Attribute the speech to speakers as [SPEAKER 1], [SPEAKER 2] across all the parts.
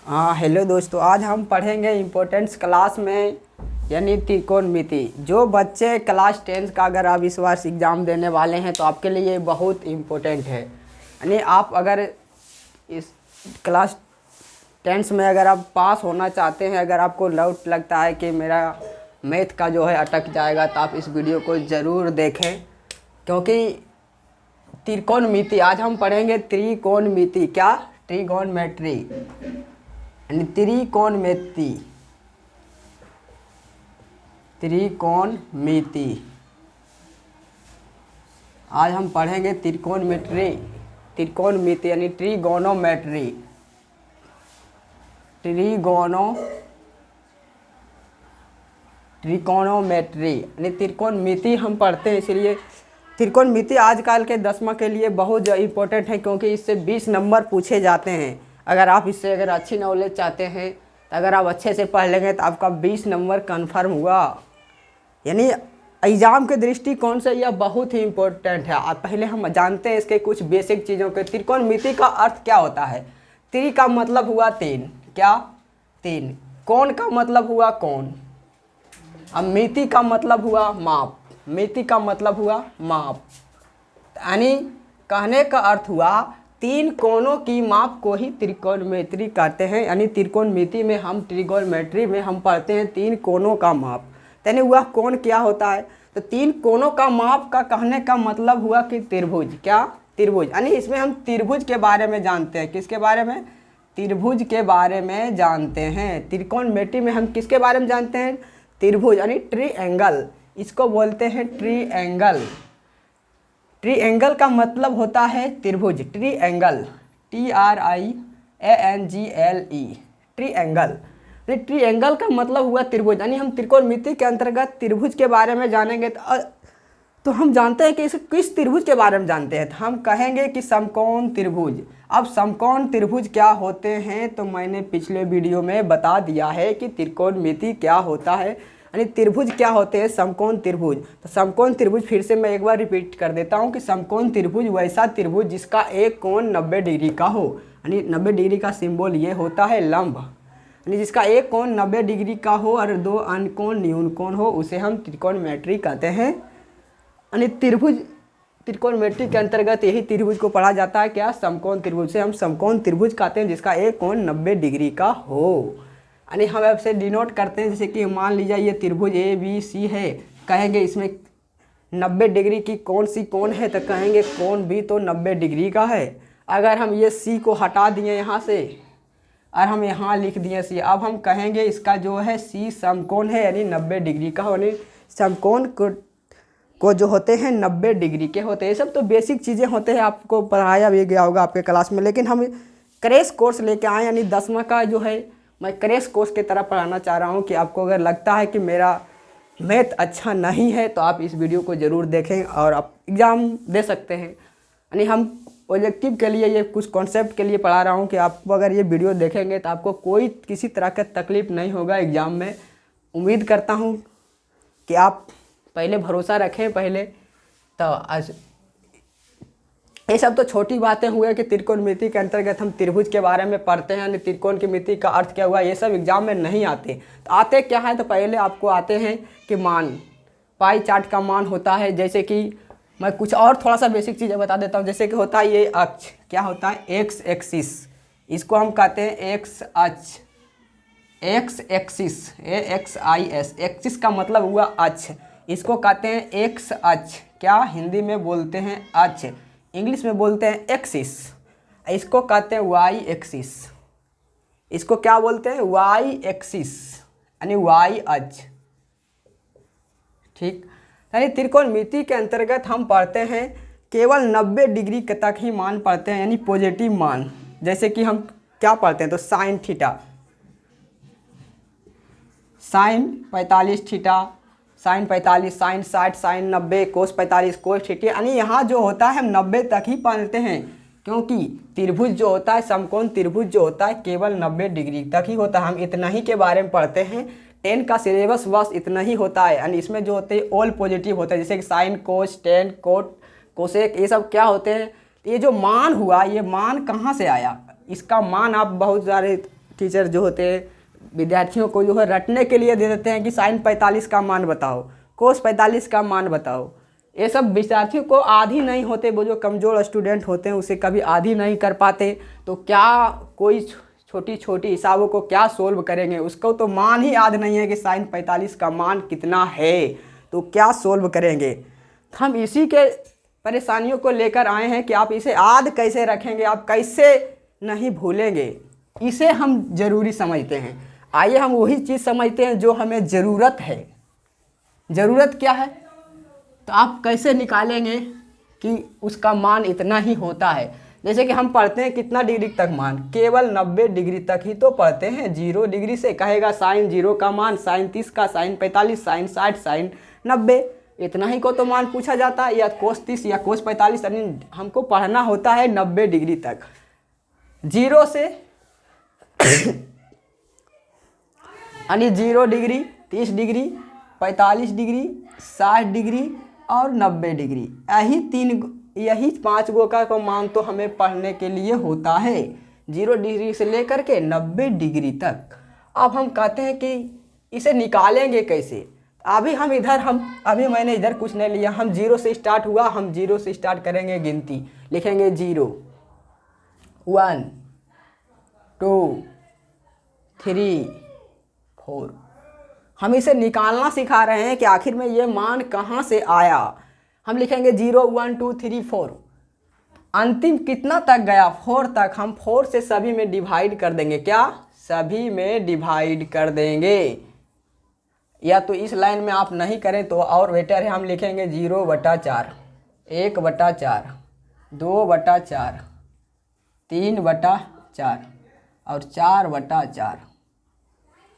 [SPEAKER 1] हाँ हेलो दोस्तों, आज हम पढ़ेंगे इम्पोर्टेंस क्लास में यानी त्रिकोणमिति। जो बच्चे क्लास 10 का अगर आप इस बार एग्ज़ाम देने वाले हैं तो आपके लिए ये बहुत इम्पोर्टेंट है। यानी आप अगर इस क्लास 10 में अगर आप पास होना चाहते हैं, अगर आपको डाउट लगता है कि मेरा मैथ का जो है अटक जाएगा, तो आप इस वीडियो को ज़रूर देखें, क्योंकि त्रिकोणमिति आज हम पढ़ेंगे। त्रिकोणमिति क्या? ट्रिगोनमेट्री यानी त्रिकोणमिति। त्रिकोणमिति आज हम पढ़ेंगे त्रिकोणमिति यानी ट्रिगोनोमेट्री। ट्रिकोणोमेट्री यानी त्रिकोणमिति हम पढ़ते हैं, इसलिए त्रिकोणमिति आजकल के 10वां के लिए बहुत इम्पोर्टेंट है, क्योंकि इससे 20 नंबर पूछे जाते हैं। अगर आप इससे अगर अच्छी नॉलेज चाहते हैं तो अगर आप अच्छे से पढ़ लेंगे तो आपका 20 नंबर कन्फर्म हुआ। यानी एग्ज़ाम के दृष्टिकोण से यह बहुत ही इम्पोर्टेंट है। आप पहले हम जानते हैं इसके कुछ बेसिक चीज़ों के। त्रिकोणमिति का अर्थ क्या होता है? त्रि का मतलब हुआ तीन, क्या? तीन। कोण का मतलब हुआ कोण। अब मिति का मतलब हुआ माप। मिति का मतलब हुआ माप, यानी कहने का अर्थ हुआ तीन कोणों की माप को ही त्रिकोणमिति कहते हैं। यानी त्रिकोणमिति में हम ट्रिगोनमेट्री में हम पढ़ते हैं तीन कोणों का माप। यानी वह कोण क्या होता है? तो तीन कोणों का माप का कहने का मतलब हुआ कि त्रिभुज। क्या? त्रिभुज। यानी इसमें हम त्रिभुज के बारे में जानते हैं। किसके बारे में? त्रिभुज के बारे में जानते हैं। त्रिकोणमिति में हम किसके बारे में जानते हैं? त्रिभुज यानी ट्रीएंगल, इसको बोलते हैं ट्रीएंगल। ट्रीएंगल का मतलब होता है त्रिभुज। Triangle TRIANGLE triangle. ट्रीएंगल का मतलब हुआ त्रिभुज। यानी हम त्रिकोणमिति के अंतर्गत त्रिभुज के बारे में जानेंगे तो हम जानते हैं कि इस किस त्रिभुज के बारे में जानते हैं, तो हम कहेंगे कि समकोण त्रिभुज। अब समकोण त्रिभुज क्या होते हैं तो मैंने पिछले वीडियो में बता दिया है कि त्रिकोणमिति क्या होता है, यानी त्रिभुज क्या होते हैं, समकोण त्रिभुज। तो समकोण त्रिभुज फिर से मैं एक बार रिपीट कर देता हूँ कि समकोण त्रिभुज वैसा त्रिभुज जिसका एक कोण 90 डिग्री का हो। यानी 90 डिग्री का सिंबल ये होता है लंब। यानी जिसका एक कोण 90 डिग्री का हो और दो अन्य कोण न्यून कोण हो, उसे हम त्रिकोणमेट्री कहते हैं। यानी त्रिभुज त्रिकोणमेट्री के अंतर्गत यही त्रिभुज को पढ़ा जाता है। क्या? समकोण त्रिभुज से हम समकोण त्रिभुज कहते हैं जिसका एक कोण 90 डिग्री का हो। यानी हम ऐसे डिनोट करते हैं, जैसे कि मान लीजिए ये त्रिभुज ABC है, कहेंगे इसमें 90 डिग्री की कौन सी कोण है, तो कहेंगे कोण भी तो 90 डिग्री का है। अगर हम ये C को हटा दिए यहाँ से और हम यहाँ लिख दिए C, अब हम कहेंगे इसका जो है C समकोण है, यानी 90 डिग्री का। यानी समकोण को जो होते हैं 90 डिग्री के होते हैं। ये सब तो बेसिक चीज़ें होते हैं, आपको पढ़ाया भी गया होगा आपके क्लास में, लेकिन हम क्रैश कोर्स लेके आए। यानी 10वां का जो है मैं क्रैश कोर्स की तरह पढ़ाना चाह रहा हूँ कि आपको अगर लगता है कि मेरा मैथ अच्छा नहीं है तो आप इस वीडियो को ज़रूर देखें और आप एग्ज़ाम दे सकते हैं। यानी हम ऑब्जेक्टिव के लिए ये कुछ कॉन्सेप्ट के लिए पढ़ा रहा हूँ कि आप अगर ये वीडियो देखेंगे तो आपको कोई किसी तरह का तकलीफ़ नहीं होगा एग्ज़ाम में। उम्मीद करता हूँ कि आप पहले भरोसा रखें पहले। तो आज ये सब तो छोटी बातें हुए कि त्रिकोणमिति के अंतर्गत हम त्रिभुज के बारे में पढ़ते हैं। यानी त्रिकोण की मिति का अर्थ क्या हुआ, ये सब एग्जाम में नहीं आते। तो आते क्या है, तो पहले आपको आते हैं कि मान, पाई चार्ट का मान होता है। जैसे कि मैं कुछ और थोड़ा सा बेसिक चीज़ें बता देता हूँ। जैसे कि होता है ये अक्ष, क्या होता है? एक्स एक्सिस, इसको हम कहते हैं एक्स अक्ष। एक्स एक्सिस AXIS, एक्सिस का मतलब हुआ अक्ष, इसको कहते हैं एक्स अक्ष। क्या हिंदी में बोलते हैं अक्ष, इंग्लिश में बोलते हैं एक्सिस। इसको कहते हैं वाई एक्सिस। इसको क्या बोलते हैं? वाई एक्सिस, यानी वाई अक्ष। ठीक। यानी त्रिकोणमिति के अंतर्गत हम पढ़ते हैं केवल 90 डिग्री तक ही मान पढ़ते हैं, यानी पॉजिटिव मान। जैसे कि हम क्या पढ़ते हैं, तो sine theta, sine 45 theta, sine 45, sine 60, sine 90, cos 45, cos theta. यानी यहाँ जो होता है हम 90 तक ही पढ़ते हैं, क्योंकि त्रिभुज जो होता है, समकोण त्रिभुज जो होता है केवल 90 डिग्री तक ही होता है। हम इतना ही के बारे में पढ़ते हैं। 10 का सिलेबस बस इतना ही होता है। यानी इसमें जो होते हैं ऑल पॉजिटिव होता है, जैसे कि साइन, कोस, टेन, कोट, कोसेक, ये सब क्या होते हैं। ये जो मान हुआ, ये मान कहाँ से आया, इसका मान आप बहुत सारे टीचर जो होते हैं विद्यार्थियों को जो है रटने के लिए दे देते हैं कि साइन 45 का मान बताओ, कोस 45 का मान बताओ। ये सब विद्यार्थियों को आदी नहीं होते, वो जो कमज़ोर स्टूडेंट होते हैं उसे कभी आदी नहीं कर पाते, तो क्या कोई छोटी छोटी हिसाबों को क्या सोल्व करेंगे, उसको तो मान ही याद नहीं है कि साइन 45 का मान कितना है, तो क्या सोल्व करेंगे। हम इसी के परेशानियों को लेकर आए हैं कि आप इसे याद कैसे रखेंगे, आप कैसे नहीं भूलेंगे, इसे हम ज़रूरी समझते हैं। आइए हम वही चीज़ समझते हैं जो हमें ज़रूरत है। ज़रूरत क्या है, तो आप कैसे निकालेंगे कि उसका मान इतना ही होता है। जैसे कि हम पढ़ते हैं कितना डिग्री तक मान, केवल 90 डिग्री तक ही तो पढ़ते हैं। 0 डिग्री से कहेगा साइन 0 का मान, साइन 30 का, साइन 45, साइन 60, साइन 90, इतना ही को तो मान पूछा जाता है, या कोस 30 या कोस 45, यानी हमको पढ़ना होता है 90 डिग्री तक। 0 से यानी 0 डिग्री, 30 डिग्री, 45 डिग्री, 60 डिग्री और 90 डिग्री, यही 5 गो का मान तो हमें पढ़ने के लिए होता है, 0 डिग्री से लेकर के 90 डिग्री तक। अब हम कहते हैं कि इसे निकालेंगे कैसे। अभी मैंने इधर कुछ नहीं लिया, हम 0 से स्टार्ट हुआ, हम 0 से स्टार्ट करेंगे गिनती, लिखेंगे 0, 1, 2, 3, 4। हम इसे निकालना सिखा रहे हैं कि आखिर में ये मान कहाँ से आया। हम लिखेंगे 0, 1, 2, 3, 4, अंतिम कितना तक गया, 4 तक। हम 4 से सभी में डिवाइड कर देंगे, क्या सभी में डिवाइड कर देंगे, या तो इस लाइन में आप नहीं करें तो और बेटर है, हम लिखेंगे 0/4, 1/4, 2/4, 3/4 और 4/4,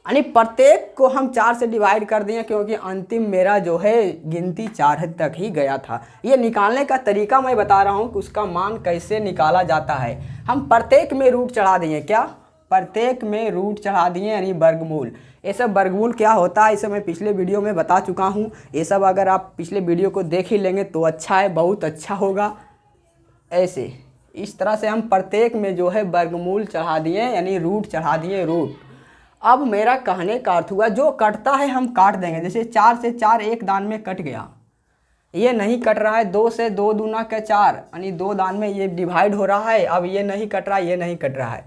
[SPEAKER 1] यानी प्रत्येक को हम 4 से डिवाइड कर दिए, क्योंकि अंतिम मेरा जो है गिनती 4 तक ही गया था। ये निकालने का तरीका मैं बता रहा हूँ कि उसका मान कैसे निकाला जाता है। हम प्रत्येक में रूट चढ़ा दिए, क्या प्रत्येक में रूट चढ़ा दिए, यानी वर्गमूल। ये सब वर्गमूल क्या होता है इसे मैं पिछले वीडियो में बता चुका हूँ। ये सब अगर आप पिछले वीडियो को देख ही लेंगे तो अच्छा है, बहुत अच्छा होगा। ऐसे इस तरह से हम प्रत्येक में जो है वर्गमूल चढ़ा दिए, यानी रूट चढ़ा दिए, रूट। अब मेरा कहने का अर्थ हुआ जो कटता है हम काट देंगे। जैसे 4 से 4 एक दान में कट गया, ये नहीं कट रहा है। 2 से 2 दूना के 4, यानी 2 दान में ये डिवाइड हो रहा है। अब ये नहीं कट रहा है, ये नहीं कट रहा है।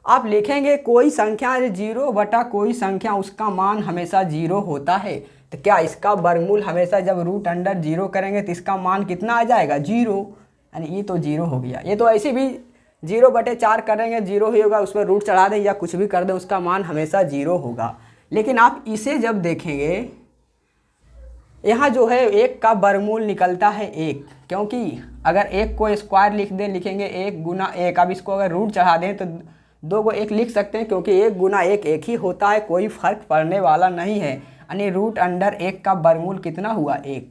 [SPEAKER 1] आप लिखेंगे कोई संख्या 0 बटा कोई संख्या, उसका मान हमेशा 0 होता है। तो क्या इसका वर्गमूल हमेशा जब रूट अंडर 0 करेंगे तो इसका मान कितना आ जाएगा, 0, यानी ये तो 0 हो गया। ये तो ऐसे भी 0/4 करेंगे 0 ही होगा, उसमें रूट चढ़ा दें या कुछ भी कर दें, उसका मान हमेशा 0 होगा। लेकिन आप इसे जब देखेंगे, यहाँ जो है 1 का वर्गमूल निकलता है 1, क्योंकि अगर 1 को स्क्वायर लिख दें, लिखेंगे 1 गुना 1। अब इसको अगर रूट चढ़ा दें तो 2 को 1 लिख सकते हैं, क्योंकि 1 गुना 1 1 ही होता है, कोई फ़र्क पड़ने वाला नहीं है। यानी रूट अंडर 1 का वर्गमूल कितना हुआ, 1।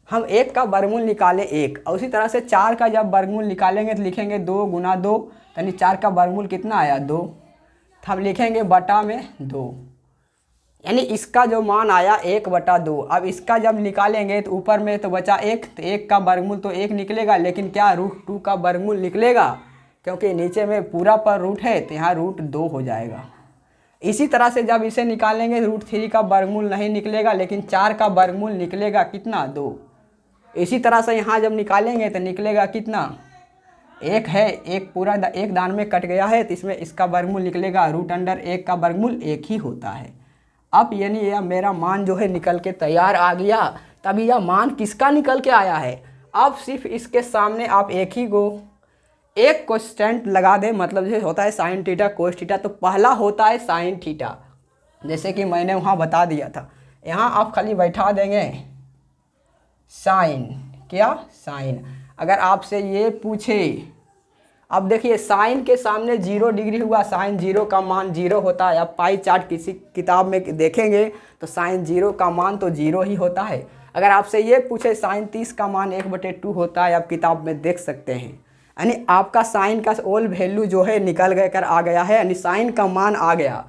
[SPEAKER 1] हम 1 का वर्गमूल निकाले 1, और उसी तरह से 4 का जब वर्गमूल निकालेंगे तो लिखेंगे 2 गुना 2, यानी 4 का वर्गमूल कितना आया, 2। तो हम लिखेंगे बटा में 2, यानी इसका जो मान आया 1/2। अब इसका जब निकालेंगे तो ऊपर में तो बचा 1, तो 1 का वर्गमूल तो 1 निकलेगा, लेकिन क्या √2 का वर्गमूल निकलेगा, क्योंकि नीचे में पूरा पर रूट है तो यहाँ √2 हो जाएगा। इसी तरह से जब इसे निकालेंगे √3 का वर्गमूल नहीं निकलेगा, लेकिन 4 का वर्गमूल निकलेगा कितना, 2। इसी तरह से यहाँ जब निकालेंगे तो निकलेगा कितना, 1 है, 1 पूरा 1 दान में कट गया है, तो इसमें इसका वर्गमूल निकलेगा रूट अंडर 1 का वर्गमूल 1 ही होता है। अब यानी यह मेरा मान जो है निकल के तैयार आ गया। तभी यह मान किसका निकल के आया है। अब सिर्फ इसके सामने आप एक कांस्टेंट लगा दें, मतलब जैसे होता है साइन थीटा कोस थीटा, तो पहला होता है साइन थीटा, जैसे कि मैंने वहाँ बता दिया था। यहाँ आप खाली बैठा देंगे साइन, क्या साइन। अगर आपसे ये पूछे, अब देखिए साइन के सामने 0 डिग्री हुआ, साइन 0 का मान 0 होता है। आप पाई चार्ट किसी किताब में देखेंगे तो साइन 0 का मान तो 0 ही होता है। अगर आपसे ये पूछे साइन 30 का मान 1/2 होता है, आप किताब में देख सकते हैं। यानी आपका साइन का ओल वैल्यू जो है निकल गए कर आ गया है, यानी साइन का मान आ गया।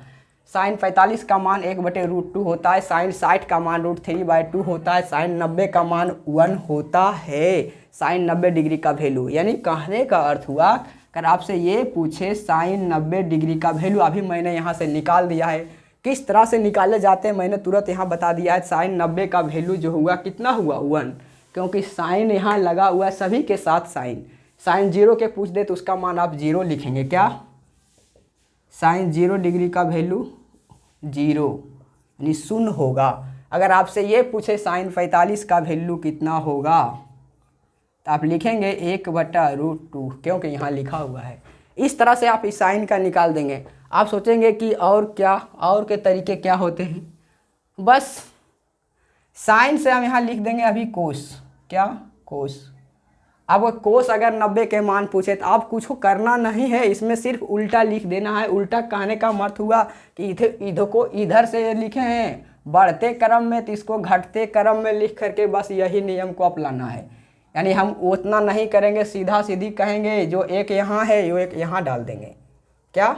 [SPEAKER 1] साइन 45 का मान 1/√2 होता है, साइन 60 का मान √3/2 होता है, साइन 90 का मान 1 होता है, साइन 90 डिग्री का वैल्यू। यानी कहने का अर्थ हुआ अगर आपसे ये पूछे साइन 90 डिग्री का वैल्यू, अभी मैंने यहाँ से निकाल दिया है, किस तरह से निकाले जाते हैं मैंने तुरंत यहाँ बता दिया है। साइन 90 का वैल्यू जो हुआ कितना हुआ 1, क्योंकि साइन यहाँ लगा हुआ है सभी के साथ साइन। साइन 0 के पूछ दे तो उसका मान आप 0 लिखेंगे। क्या साइन 0 डिग्री का वैल्यू 0 यानी 0 होगा। अगर आपसे ये पूछे साइन 45 का वैल्यू कितना होगा तो आप लिखेंगे 1/√2, क्योंकि यहाँ लिखा हुआ है। इस तरह से आप इस साइन का निकाल देंगे। आप सोचेंगे कि और क्या, और के तरीके क्या होते हैं। बस साइन से हम यहाँ लिख देंगे अभी कोस। क्या कोस। अब कोस अगर 90 के मान पूछे तो आप कुछ करना नहीं है, इसमें सिर्फ उल्टा लिख देना है। उल्टा कहने का मत हुआ कि इधर को इधर से लिखे हैं बढ़ते क्रम में तो इसको घटते क्रम में लिख करके बस यही नियम को अपनाना है। यानी हम उतना नहीं करेंगे, सीधा सीधी कहेंगे जो एक यहाँ है वो एक यहाँ डाल देंगे। क्या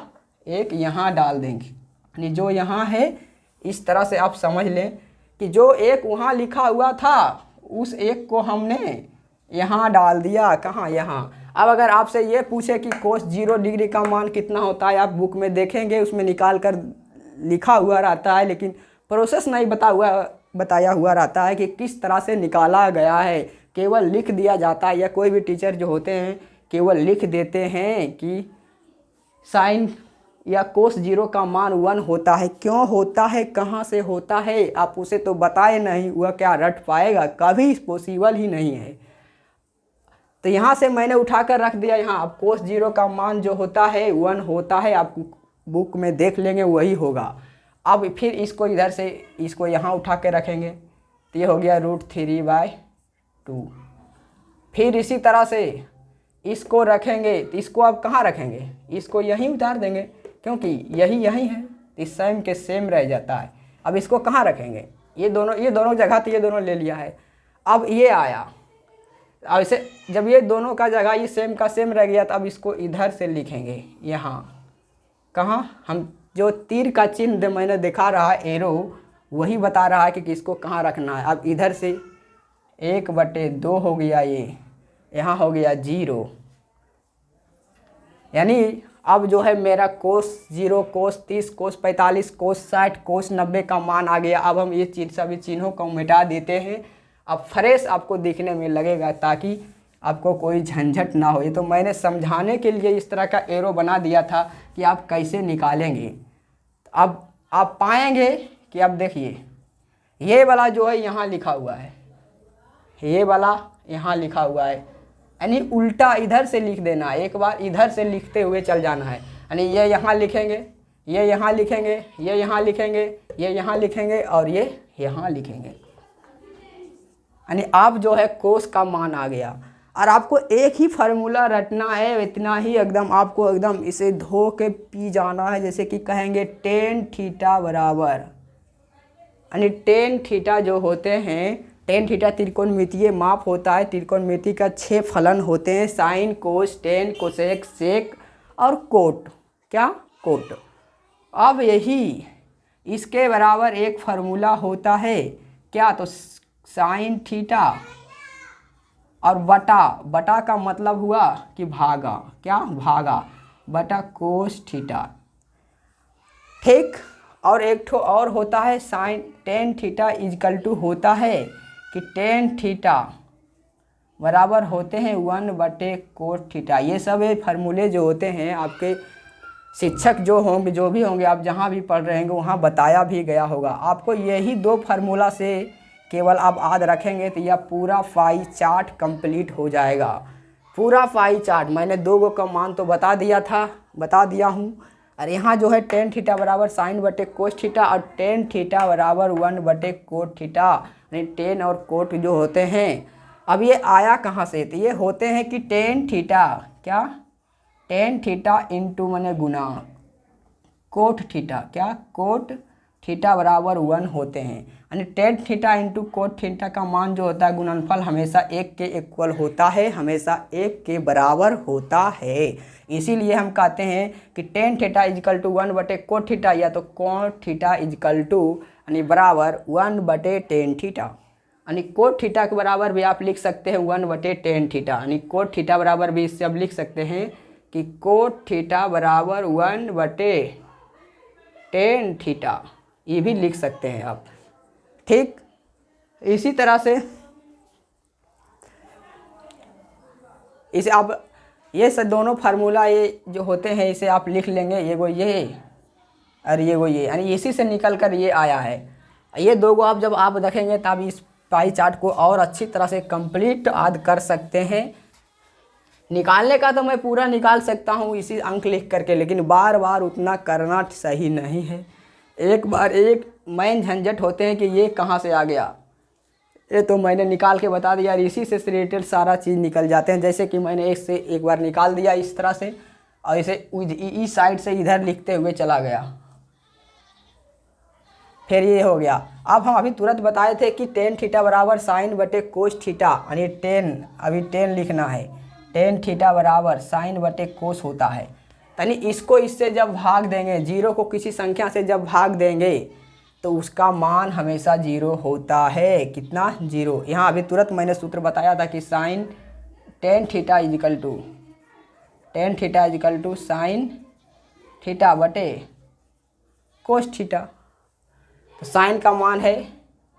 [SPEAKER 1] एक यहाँ डाल देंगे, यानी जो यहाँ है इस तरह से आप समझ लें कि जो एक वहाँ लिखा हुआ था उस एक को हमने यहाँ डाल दिया। कहाँ, यहाँ। अब अगर आपसे ये पूछे कि कोस 0 डिग्री का मान कितना होता है, आप बुक में देखेंगे उसमें निकाल कर लिखा हुआ रहता है, लेकिन प्रोसेस नहीं बताया हुआ रहता है कि किस तरह से निकाला गया है। केवल लिख दिया जाता है, या कोई भी टीचर जो होते हैं केवल लिख देते हैं कि साइन या कोस 0 का मान 1 होता है। क्यों होता है, कहाँ से होता है, आप उसे तो बताए नहीं, वह क्या रट पाएगा, कभी पॉसिबल ही नहीं है। तो यहाँ से मैंने उठाकर रख दिया यहाँ। अब कोस 0 का मान जो होता है 1 होता है, आप बुक में देख लेंगे वही होगा। अब फिर इसको इधर से इसको यहाँ उठा के रखेंगे तो ये हो गया √3/2। फिर इसी तरह से इसको रखेंगे तो इसको अब कहाँ रखेंगे, इसको यहीं उतार देंगे क्योंकि यही है, इस सेम के सेम रह जाता है। अब इसको कहाँ रखेंगे, ये दोनों जगह तो ये दोनों ले लिया है। अब ये आया, अब इसे जब ये दोनों का जगह ये सेम का सेम रह गया तो अब इसको इधर से लिखेंगे यहाँ। कहाँ, हम जो तीर का चिन्ह मैंने दिखा रहा है एरो, वही बता रहा है कि किसको कहाँ रखना है। अब इधर से 1/2 हो गया, ये यहाँ हो गया 0, यानी अब जो है मेरा कोस 0, कोस 30, कोस 45, कोस 60, कोस 90 का मान आ गया। अब हम ये सभी चिन्हों को मिटा देते हैं। अब फ्रेश आपको दिखने में लगेगा ताकि आपको कोई झंझट ना हो। ये तो मैंने समझाने के लिए इस तरह का एरो बना दिया था कि आप कैसे निकालेंगे। अब आप पाएंगे कि अब देखिए ये वाला जो है यहाँ लिखा हुआ है, ये वाला यहाँ लिखा हुआ है, यानी उल्टा इधर से लिख देना है। एक बार इधर से लिखते हुए चल जाना है, यानी ये यहाँ लिखेंगे, ये यहाँ लिखेंगे, ये यहाँ लिखेंगे, ये यहाँ लिखेंगे और ये यहाँ लिखेंगे, यानी आप जो है कोस का मान आ गया। और आपको एक ही फार्मूला रटना है, इतना ही एकदम आपको एकदम इसे धो के पी जाना है। जैसे कि कहेंगे टेन थीटा बराबर, यानी टेन थीटा जो होते हैं, टेन थीटा त्रिकोणमितीय माप होता है। त्रिकोणमिति का 6 फलन होते हैं, साइन, कोस, टेन, कोसेक, सेक और कोट। क्या, कोट। अब यही इसके बराबर एक फार्मूला होता है क्या, तो साइन थीटा और बटा का मतलब हुआ कि भागा, क्या भागा, बटा कोस थीटा। ठीक। और एक ठो और होता है sine tan theta is equal to होता है कि टेन थीटा बराबर होते हैं 1/कोस थीटा। ये सब फार्मूले जो होते हैं आपके शिक्षक जो होंगे, जो भी होंगे, आप जहाँ भी पढ़ रहे होंगे वहाँ बताया भी गया होगा। आपको यही 2 फार्मूला से केवल आप याद रखेंगे तो यह पूरा पाई चार्ट कंप्लीट हो जाएगा। पूरा पाई चार्ट मैंने 2 का मान तो बता दिया हूँ। और यहाँ जो है टेन थीटा बराबर साइन बटे कोस थीटा और टेन थीटा बराबर 1/कोस थीटा, यानी टेन और कोट जो होते हैं। अब ये आया कहाँ से, तो ये होते हैं कि टेन थीटा, क्या, टेन थीटा इंटू मैंने गुना कोट थीटा, क्या, कोट थीटा बराबर 1 होते हैं। यानी ten theta into cot theta का मान जो होता है गुणनफल हमेशा 1 के इक्वल होता है, हमेशा 1 के बराबर होता है। इसीलिए हम कहते हैं कि टेन थीटा इजकल टू 1/कोट थीटा, या तो कोट थीटा इजकल टू यानी बराबर 1/टेन थीटा। यानी कोट थीटा के बराबर भी आप लिख सकते हैं 1/टेन थीटा, यानी कोट थीटा बराबर भी इससे अब लिख सकते हैं कि कोट थीटा बराबर 1/tan थीटा, ये भी लिख सकते हैं आप। ठीक, इसी तरह से इसे आप ये सब दोनों फार्मूला ये जो होते हैं इसे आप लिख लेंगे, ये वो ये और ये वो ये, यानी इसी से निकल कर ये आया है। ये दो को आप जब आप देखेंगे तब इस पाई चार्ट को और अच्छी तरह से कंप्लीट याद कर सकते हैं। निकालने का तो मैं पूरा निकाल सकता हूँ इसी अंक लिख करके, लेकिन बार बार उतना करना सही नहीं है। एक बार एक मैन झंझट होते हैं कि ये कहाँ से आ गया, ये तो मैंने निकाल के बता दिया, इसी से रिलेटेड सारा चीज़ निकल जाते हैं। जैसे कि मैंने एक से एक बार निकाल दिया इस तरह से, और इसे इस साइड से इधर लिखते हुए चला गया, फिर ये हो गया। अब हम अभी तुरंत बताए थे कि tan थीटा बराबर साइन बटे कोस थीटा, यानी अभी tan लिखना है, tan थीटा बराबर साइन बटे कोस होता है। यानी इसको इससे जब भाग देंगे, जीरो को किसी संख्या से जब भाग देंगे तो उसका मान हमेशा जीरो होता है। कितना? जीरो। यहाँ अभी तुरंत मैंने सूत्र बताया था कि sine tan theta equal to sine theta बटे कोस थीटा। तो साइन का मान है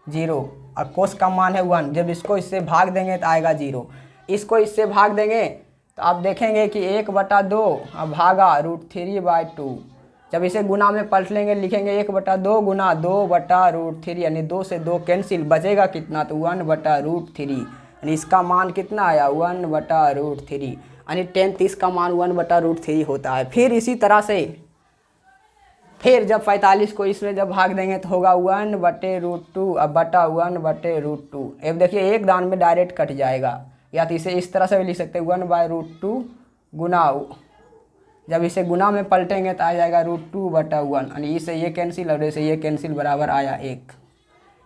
[SPEAKER 1] 0 और कोस का मान है 1। जब इसको इससे भाग देंगे तो आएगा 0। इसको इससे भाग देंगे तो आप देखेंगे कि 1/2 अब भागा √3/2। जब इसे गुना में पलट लेंगे, लिखेंगे 1/2 गुना 2/√3, यानी 2 से 2 कैंसिल, बचेगा कितना? तो 1/√3, यानी इसका मान कितना आया? 1/√3, यानी tan 30 का मान 1/√3 होता है। फिर इसी तरह से फिर जब 45 को इसमें जब भाग देंगे तो होगा 1/√2 अब बटा 1/√2। अब देखिए एक दान में डायरेक्ट कट जाएगा, या तो इसे इस तरह से भी लिख सकते हैं 1/√2 गुना, जब इसे गुना में पलटेंगे तो आ जाएगा √2/1, यानी इससे ये कैंसिल और इसे ये कैंसिल, बराबर आया 1।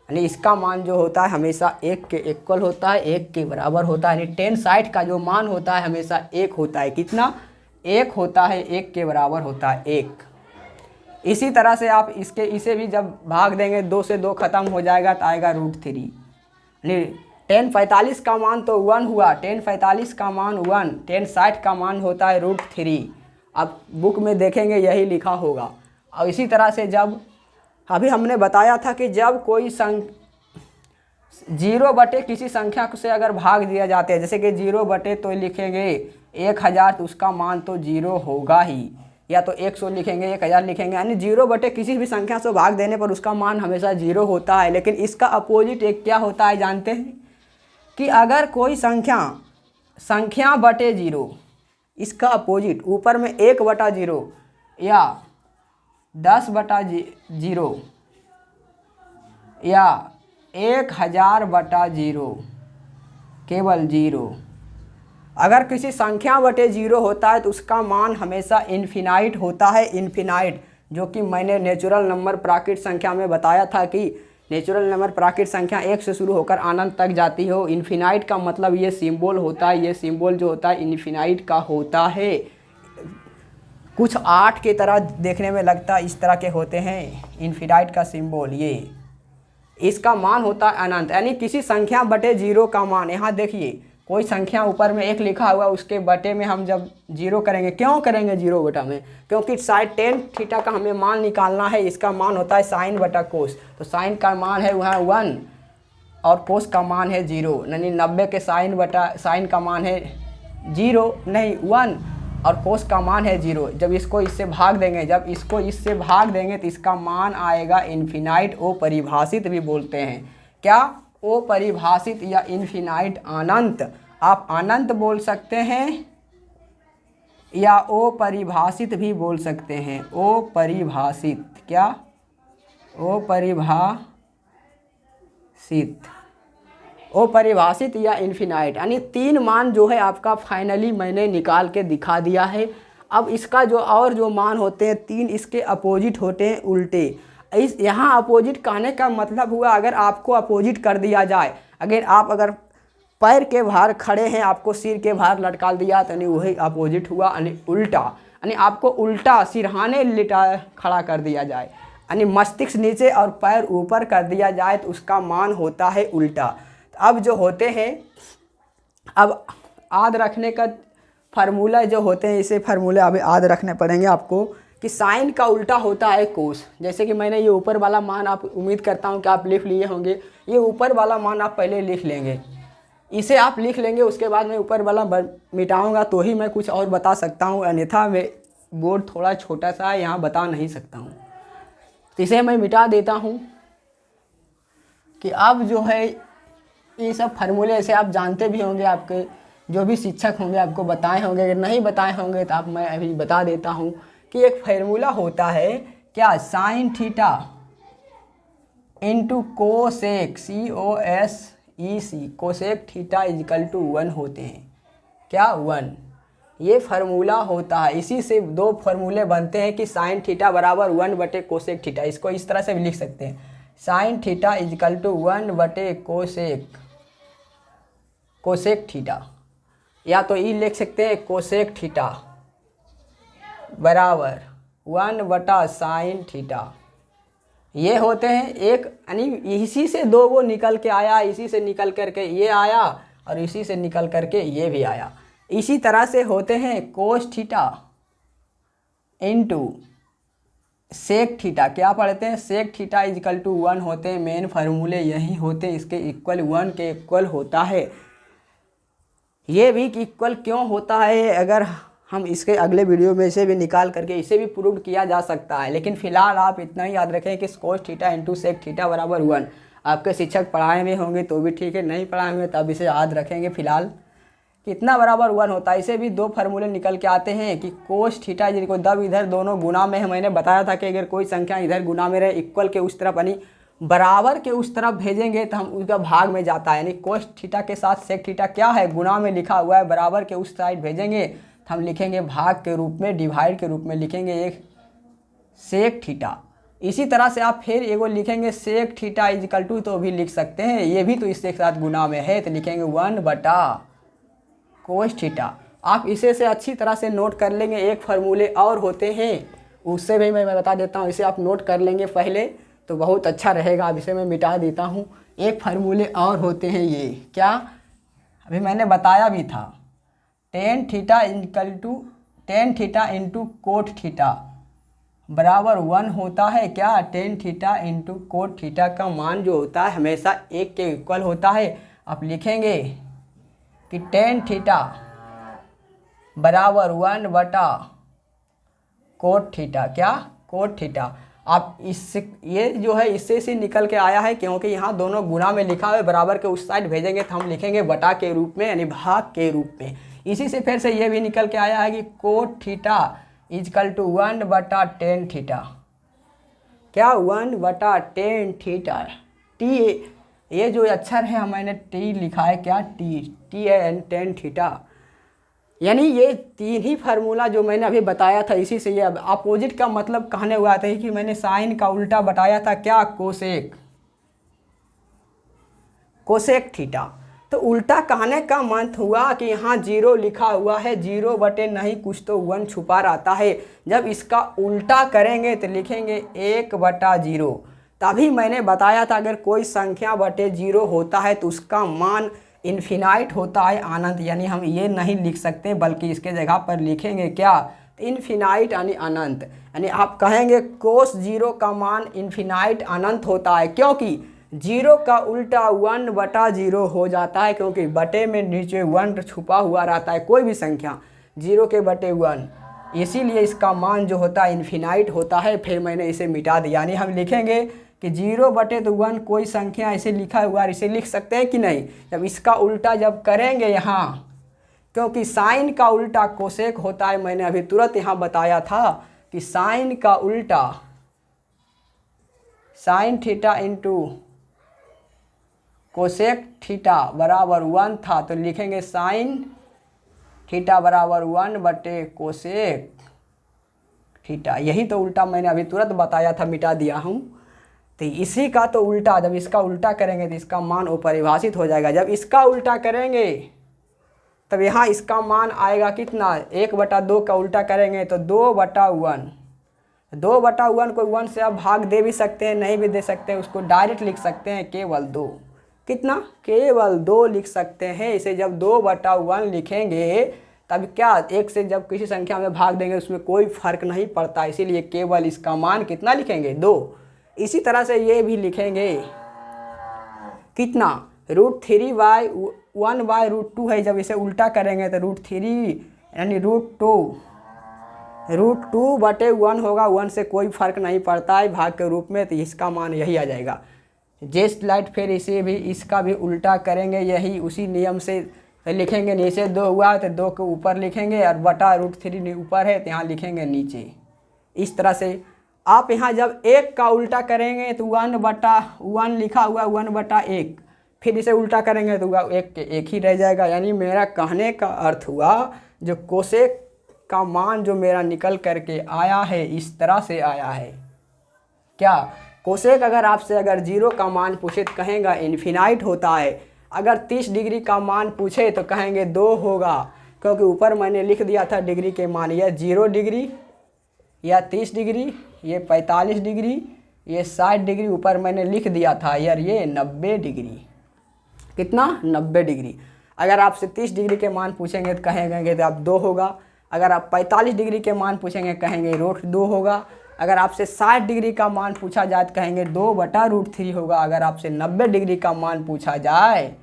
[SPEAKER 1] यानी इसका मान जो होता है हमेशा 1 के इक्वल होता है, 1 के बराबर होता है। यानी tan 60 का जो मान होता है हमेशा 1 होता है। कितना? 1 होता है, 1 के बराबर होता है 1। इसी तरह से आप इसे भी जब भाग देंगे, 2 से 2 खत्म हो जाएगा तो आएगा √3। यानी tan 45 का मान तो 1 हुआ, tan 45 का मान 1, tan 60 का मान होता है √3। अब बुक में देखेंगे यही लिखा होगा। और इसी तरह से जब अभी हमने बताया था कि जब कोई 0 बटे किसी संख्या से अगर भाग दिया जाते हैं, जैसे कि 0 बटे तो लिखेंगे 1000 तो उसका मान तो 0 होगा ही, या तो 100 लिखेंगे, 1000 लिखेंगे, यानी 0 बटे किसी भी संख्या से भाग देने पर उसका मान हमेशा 0 होता है। लेकिन इसका अपोजिट एक क्या होता है जानते हैं? कि अगर कोई संख्या बटे 0, इसका अपोजिट ऊपर में 1/0 या 10/0 या 1000/0, केवल 0। अगर किसी संख्या बटे 0 होता है तो उसका मान हमेशा इन्फिनाइट होता है, इन्फिनाइट, जो कि मैंने नेचुरल नंबर प्राकृत संख्या में बताया था कि नेचुरल नंबर प्राकृत संख्या 1 से शुरू होकर अनंत तक जाती हो। इन्फिनाइट का मतलब ये सिंबल होता है, ये सिंबल जो होता है इन्फिनाइट का होता है। कुछ 8 की तरह देखने में लगता है, इस तरह के होते हैं इन्फिनाइट का सिंबल। ये इसका मान होता है अनंत, यानी किसी संख्या बटे 0 का मान। यहाँ देखिए कोई संख्या ऊपर में 1 लिखा हुआ, उसके बटे में हम जब 0 करेंगे, क्यों करेंगे 0 बटा में? क्योंकि साइन tan थीटा का हमें मान निकालना है। इसका मान होता है साइन बटा कोस, तो साइन का मान है वहाँ 1 और कोस का मान है 0, यानी 90 के साइन का मान है 0 नहीं 1 और कोस का मान है 0। जब इसको इससे भाग देंगे, तो इसका मान आएगा इन्फिनाइट, ओ परिभाषित भी बोलते हैं। क्या? ओ परिभाषित या इन्फिनाइट, अनंत। आप अनंत बोल सकते हैं या ओ परिभाषित भी बोल सकते हैं। ओ परिभाषित, क्या? ओ परिभाषित या इन्फिनाइट, यानी 3 मान जो है आपका फाइनली मैंने निकाल के दिखा दिया है। अब इसका जो मान होते हैं 3, इसके अपोजिट होते हैं उल्टे। यहाँ अपोजिट कहने का मतलब हुआ अगर आपको अपोजिट कर दिया जाए, अगर पैर के बाहर खड़े हैं, आपको सिर के बाहर लटका दिया तो नहीं, वही अपोजिट हुआ, यानी उल्टा। यानी आपको उल्टा सिरहाने लिटा खड़ा कर दिया जाए, यानी मस्तिष्क नीचे और पैर ऊपर कर दिया जाए तो उसका मान होता है उल्टा। अब जो होते हैं, अब याद रखने का फार्मूला जो होते हैं, इसे फार्मूले अभी याद रखने पड़ेंगे आपको कि साइन का उल्टा होता है कोस। जैसे कि मैंने ये ऊपर वाला मान, आप उम्मीद करता हूँ कि आप लिख लिए होंगे, ये ऊपर वाला मान आप पहले लिख लेंगे, इसे आप लिख लेंगे, उसके बाद मैं ऊपर वाला मिटाऊंगा तो ही मैं कुछ और बता सकता हूँ, अन्यथा मैं बोर्ड थोड़ा छोटा सा है, यहाँ बता नहीं सकता हूँ। तो इसे मैं मिटा देता हूँ कि अब जो है ये सब फार्मूले ऐसे आप जानते भी होंगे, आपके जो भी शिक्षक होंगे आपको बताए होंगे, अगर नहीं बताए होंगे तो आप मैं अभी बता देता हूँ कि एक फार्मूला होता है क्या, sine theta into cosec COSEC cosec theta equal to 1 होते हैं क्या, 1। ये फार्मूला होता है, इसी से दो फार्मूले बनते हैं कि साइन थीटा बराबर 1 बटे कोसेक थीटा। इसको इस तरह से भी लिख सकते हैं, साइन थीटा इजिकल टू 1 बटे कोसेक थीटा, या तो ये लिख सकते हैं कोसेक थीटा बराबर 1 बटा साइन थीटा। ये होते हैं एक, यानी इसी से दो वो निकल के आया, इसी से निकल करके ये आया और इसी से निकल करके ये भी आया। इसी तरह से होते हैं cos theta into sec theta, क्या पढ़ते हैं, सेक थीटा इजिकल टू 1 होते हैं। मेन फार्मूले यही होते हैं, इसके इक्वल 1 के इक्वल होता है। ये भी इक्वल क्यों होता है, अगर हम इसके अगले वीडियो में इसे भी निकाल करके इसे भी प्रूव किया जा सकता है, लेकिन फिलहाल आप इतना ही याद रखें कि cos theta into sec theta बराबर 1। आपके शिक्षक पढ़ाए हुए होंगे तो भी ठीक है, नहीं पढ़ाए हुए तब इसे याद रखेंगे फिलहाल कितना बराबर 1 होता है। इसे भी दो फार्मूले निकल के आते हैं कि कोस थीटा जिनको दब इधर दोनों गुना में है, मैंने बताया था कि अगर कोई संख्या इधर गुना में रहे इक्वल के उस तरफ यानी बराबर के उस तरफ भेजेंगे तो हम उसका भाग में जाता है, यानी कोस थीटा के साथ सेक थीटा क्या है, गुना में लिखा हुआ है, बराबर के उस साइड भेजेंगे तो हम लिखेंगे भाग के रूप में, डिवाइड के रूप में लिखेंगे एक सेक थीटा। इसी तरह से आप फिर एगो लिखेंगे सेक थीटा इजिकल टू, तो भी लिख सकते हैं, ये भी तो इसके साथ गुना में है तो लिखेंगे 1 बटा कोस थीटा। आप इसे से अच्छी तरह से नोट कर लेंगे। एक फार्मूले और होते हैं, उससे भी मैं बता देता हूँ, इसे आप नोट कर लेंगे पहले तो बहुत अच्छा रहेगा। अब इसे मैं मिटा देता हूँ। एक फार्मूले और होते हैं, ये क्या, अभी मैंने बताया भी था, tan theta equal to tan theta into cot theta बराबर 1 होता है क्या, tan theta into cot theta का मान जो होता है हमेशा 1 के इक्वल होता है। आप लिखेंगे कि टेन थीटा बराबर 1 बटा कोट थीटा, क्या, कोट थीटा। आप इससे ये जो है इससे से निकल के आया है, क्योंकि यहाँ दोनों गुना में लिखा हुआ है, बराबर के उस साइड भेजेंगे तो हम लिखेंगे बटा के रूप में, यानी भाग के रूप में। इसी से फिर से ये भी निकल के आया है कि कोट थीटा इजकल टू 1 बटा टेन थीटा, क्या, 1 बटा टेन थीटा। टी ये जो अक्षर है मैंने टी लिखा है, क्या, टी है टेन थीटा। यानी ये तीन ही फार्मूला जो मैंने अभी बताया था, इसी से ये अपोजिट का मतलब कहने हुआ था कि मैंने साइन का उल्टा बताया था, क्या, कोसेक थीटा। तो उल्टा कहने का मंत हुआ कि यहाँ 0 लिखा हुआ है, 0 बटे नहीं कुछ तो 1 छुपा रहता है। जब इसका उल्टा करेंगे तो लिखेंगे 1 बटा 0। तभी मैंने बताया था अगर कोई संख्या बटे 0 होता है तो उसका मान इन्फिनाइट होता है, अनंत। यानी हम ये नहीं लिख सकते बल्कि इसके जगह पर लिखेंगे क्या, इन्फिनाइट यानी अनंत। यानी आप कहेंगे कोस 0 का मान इन्फिनाइट अनंत होता है, क्योंकि 0 का उल्टा 1 बटा 0 हो जाता है, क्योंकि बटे में नीचे 1 छुपा हुआ रहता है, कोई भी संख्या 0 के बटे 1, इसीलिए इसका मान जो होता है इन्फिनाइट होता है। फिर मैंने इसे मिटा दिया, यानी हम लिखेंगे कि 0 बटे तो 1 कोई संख्या ऐसे लिखा हुआ है, इसे लिख सकते हैं कि नहीं। जब इसका उल्टा जब करेंगे यहाँ, क्योंकि साइन का उल्टा कोसेक होता है, मैंने अभी तुरंत यहाँ बताया था कि साइन का उल्टा sign theta into cosec theta बराबर 1 था, तो लिखेंगे साइन थीटा बराबर 1 बटे कोसेक थीटा। यही तो उल्टा मैंने अभी तुरंत बताया था, मिटा दिया हूँ। तो इसी का तो उल्टा, जब इसका उल्टा करेंगे तो इसका मान अपरिभाषित हो जाएगा। जब इसका उल्टा करेंगे तब यहाँ इसका मान आएगा कितना, 1 बटा 2 का उल्टा करेंगे तो 2 बटा 1। 2 बटा 1 को 1 से आप भाग दे भी सकते हैं, नहीं भी दे सकते हैं, उसको डायरेक्ट लिख सकते हैं केवल 2। कितना, केवल 2 लिख सकते हैं। इसे जब 2 बटा 1 लिखेंगे तब क्या, एक से जब किसी संख्या में भाग देंगे उसमें कोई फर्क नहीं पड़ता, इसीलिए केवल इसका मान कितना लिखेंगे, 2। इसी तरह से ये भी लिखेंगे कितना, √3/1/√2 है, जब इसे उल्टा करेंगे तो √3 यानी √2/1 होगा, 1 से कोई फर्क नहीं पड़ता है भाग के रूप में, तो इसका मान यही आ जाएगा। जस्ट लाइट फिर इसे भी, इसका भी उल्टा करेंगे, यही उसी नियम से लिखेंगे। नीचे 2 हुआ तो 2 के ऊपर लिखेंगे, और बटा √3 ऊपर है तो यहाँ लिखेंगे नीचे। इस तरह से आप यहाँ जब 1 का उल्टा करेंगे तो 1/1 लिखा हुआ 1/1, फिर इसे उल्टा करेंगे तो 1 के 1 ही रह जाएगा। यानी मेरा कहने का अर्थ हुआ जो कोसेक का मान जो मेरा निकल करके आया है इस तरह से आया है। क्या कोसेक अगर आपसे अगर 0 का मान पूछे तो कहेंगे इन्फिनाइट होता है, अगर 30 डिग्री का मान पूछे तो कहेंगे 2 होगा, क्योंकि ऊपर मैंने लिख दिया था डिग्री के मान, यह 0 डिग्री, या 30 डिग्री, ये 45 डिग्री, ये 60 डिग्री ऊपर मैंने लिख दिया था यार, ये 90 डिग्री। कितना, 90 डिग्री। अगर आपसे 30 डिग्री के मान पूछेंगे तो कहेंगे तो आप 2 होगा, अगर आप 45 डिग्री के मान पूछेंगे कहेंगे √2 होगा, अगर आपसे 60 डिग्री का मान पूछा जाए तो कहेंगे 2/√3 होगा, अगर आपसे 90 डिग्री का मान पूछा जाए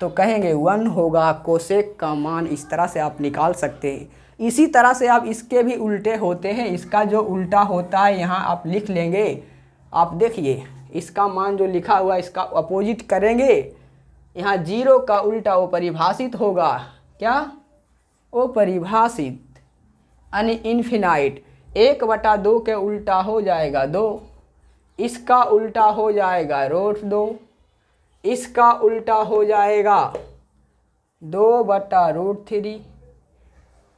[SPEAKER 1] तो कहेंगे 1 होगा। कोसेक का मान इस तरह से आप निकाल सकते हैं। इसी तरह से आप इसके भी उल्टे होते हैं, इसका जो उल्टा होता है यहाँ आप लिख लेंगे। आप देखिए इसका मान जो लिखा हुआ है इसका अपोजिट करेंगे, यहाँ 0 का उल्टा वो परिभाषित होगा, क्या, वो परिभाषित यानी इन्फिनाइट। 1/2 के उल्टा हो जाएगा 2, इसका उल्टा हो जाएगा √2, इसका उल्टा हो जाएगा 2/√3,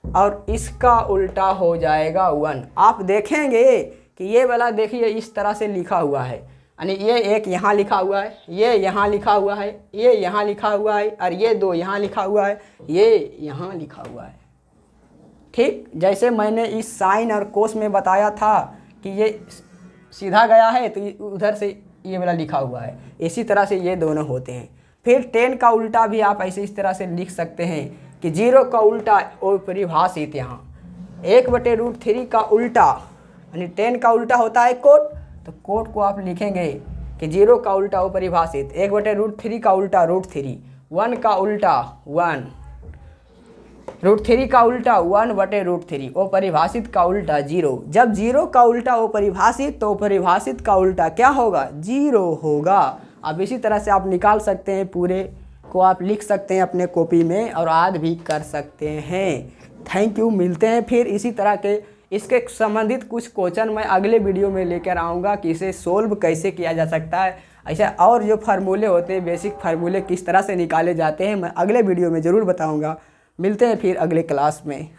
[SPEAKER 1] और इसका उल्टा हो जाएगा 1। आप देखेंगे कि ये वाला देखिए इस तरह से लिखा हुआ है, यानी ये एक यहाँ लिखा हुआ है, ये यहाँ लिखा हुआ है, ये यहाँ लिखा हुआ है, और ये 2 यहाँ लिखा हुआ है, ये यहाँ लिखा हुआ है। ठीक, जैसे मैंने इस साइन और कोस में बताया था कि ये सीधा गया है तो उधर से ये वाला लिखा हुआ है, इसी तरह से ये दोनों होते हैं। फिर 10 का उल्टा भी आप ऐसे इस तरह से लिख सकते हैं कि 0 का उल्टा वो परिभाषित, यहाँ 1/√3 का उल्टा यानी 10 का उल्टा होता है कोट, तो कोट को आप लिखेंगे कि 0 का उल्टा वो परिभाषित, 1/√3 का उल्टा √3, 1 का उल्टा 1, √3 का उल्टा 1/√3, वो परिभाषित का उल्टा 0। जब 0 का उल्टा वो परिभाषित तो परिभाषित का उल्टा क्या होगा, 0 होगा। अब इसी तरह से आप निकाल सकते हैं, पूरे को आप लिख सकते हैं अपने कॉपी में और याद भी कर सकते हैं। थैंक यू, मिलते हैं फिर इसी तरह के इसके संबंधित कुछ क्वेश्चन मैं अगले वीडियो में लेकर आऊँगा कि इसे सोल्व कैसे किया जा सकता है। ऐसा और जो फार्मूले होते हैं, बेसिक फार्मूले किस तरह से निकाले जाते हैं, मैं अगले वीडियो में ज़रूर बताऊँगा। मिलते हैं फिर अगले क्लास में।